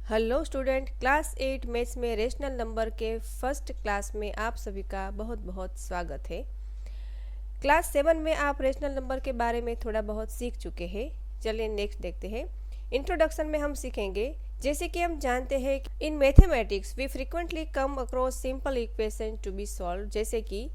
Hello student, class 8 maths में rational number के first class में आप सभी का बहुत बहुत स्वागत है। क्लास 7 में आप रेशनल नंबर के बारे में थोड़ा बहुत सीख चुके हैं। चलिए नेक्स्ट देखते हैं। इंट्रोडक्शन में हम सीखेंगे, जैसे कि हम जानते हैं in mathematics we frequently come across simple equation to be solve, जैसे कि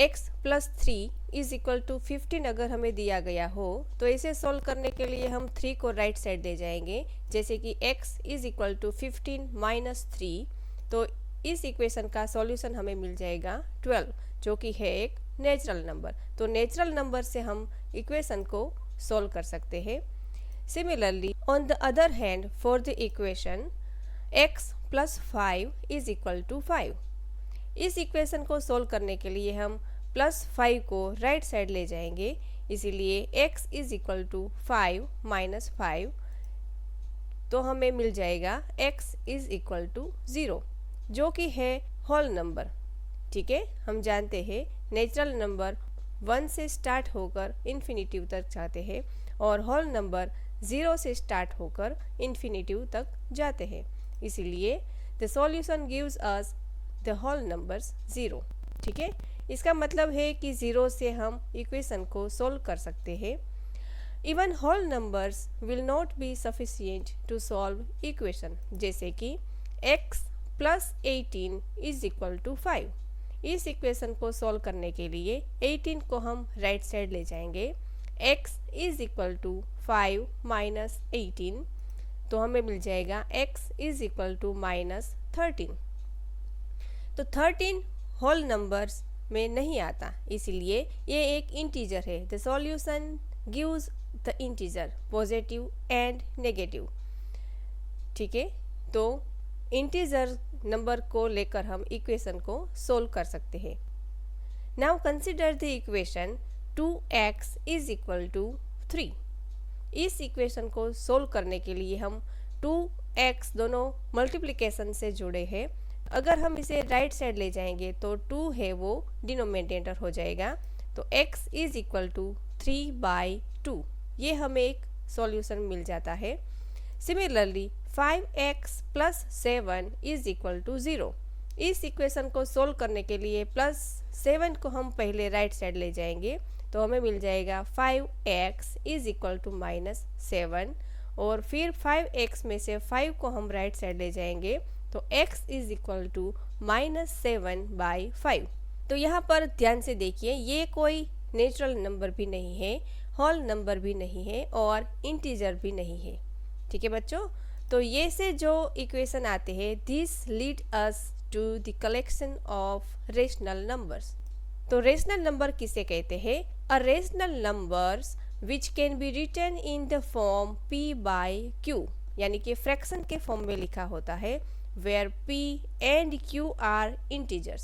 x plus 3 is equal to 15 अगर हमें दिया गया हो तो इसे सॉल्व करने के लिए हम 3 को राइट साइड ले जाएंगे, जैसे कि x is equal to 15 minus 3। तो इस इक्वेशन का सॉल्यूशन हमें मिल जाएगा 12, जो कि है एक नेचुरल नंबर। तो नेचुरल नंबर से हम इक्वेशन को सॉल्व कर सकते हैं। Similarly on the other hand for the equation x plus 5 is equal to 5, इस इक्वेशन को सोल्व करने के लिए हम प्लस 5 को राइट साइड ले जाएंगे, इसीलिए x is equal to 5 minus 5, तो हमें मिल जाएगा x इज इक्वल टू 0, जो कि है होल नंबर। ठीक है, हम जानते हैं नेचुरल नंबर 1 से स्टार्ट होकर इन्फिनिटिव तक जाते हैं और होल नंबर 0 से स्टार्ट होकर इन्फिनिटिव तक जाते हैं, इसीलिए the solution gives us the whole numbers 0। ठीक है, इसका मतलब है कि 0 से हम इक्वेशन को सोल्व कर सकते हैं। Even whole numbers will not be sufficient to solve equation, जैसे कि x plus 18 is equal to 5। इस इक्वेशन को सोल्व करने के लिए 18 को हम राइट साइड ले जाएंगे, x is equal to 5 minus 18, तो हमें मिल जाएगा x is equal to minus 13। तो 13 होल नंबर्स में नहीं आता, इसीलिए ये एक इंटीजर है। The solution gives the integer positive and negative. ठीक है, तो इंटीजर नंबर को लेकर हम इक्वेशन को सोल्व कर सकते हैं। Now consider the equation 2x is equal to 3। इस इक्वेशन को सोल्व करने के लिए हम 2x दोनों मल्टीप्लिकेशन से जुड़े हैं। अगर हम इसे राइट साइड ले जाएंगे तो 2 है वो डिनोमिनेटर हो जाएगा, तो x इज इक्वल टू 3/2, ये हमें एक सॉल्यूशन मिल जाता है। Similarly 5x plus 7 is equal to 0। इस इक्वेशन को सोल्व करने के लिए प्लस 7 को हम पहले राइट साइड ले जाएंगे, तो हमें मिल जाएगा 5x is equal to minus 7, और फिर 5x में से 5 को हम राइट साइड ले जाएंगे, तो x is equal to minus 7/5। तो यहाँ पर ध्यान से देखिए, ये कोई नेचुरल नंबर भी नहीं है, होल नंबर भी नहीं है और इंटीजर भी नहीं है। ठीक है बच्चों, तो ये से जो इक्वेशन आते हैं this lead us to the collection of rational numbers. तो रेशनल नंबर किसे कहते हैं? A rational numbers which can be written in the form p/q, यानी कि फ्रैक्शन के फॉर्म में लिखा होता है, where p and q are integers।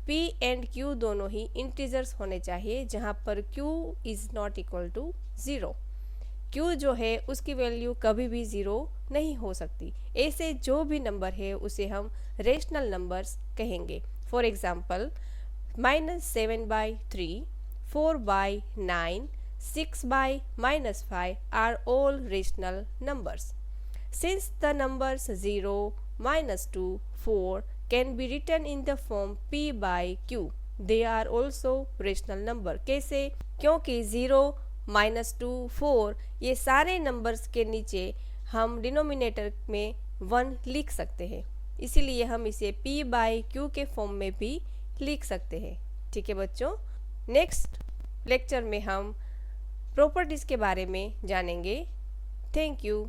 p and q दोनों ही इंटीजर्स होने चाहिए, जहाँ पर q is not equal to 0। q जो है उसकी वैल्यू कभी भी 0 नहीं हो सकती। ऐसे जो भी नंबर है उसे हम रेशनल नंबर्स कहेंगे। For example -7/3, 4/9, 6/-5 are all rational numbers। Since the numbers 0, -2, 4 can be written in the form p/q, they are also rational number। कैसे? क्योंकि 0, -2, 4 ये सारे नंबर्स के नीचे हम डिनोमिनेटर में 1 लिख सकते हैं, इसीलिए हम इसे p/q के फॉर्म में भी लिख सकते हैं। ठीक है बच्चों, नेक्स्ट लेक्चर में हम प्रॉपर्टीज के बारे में जानेंगे। Thank you.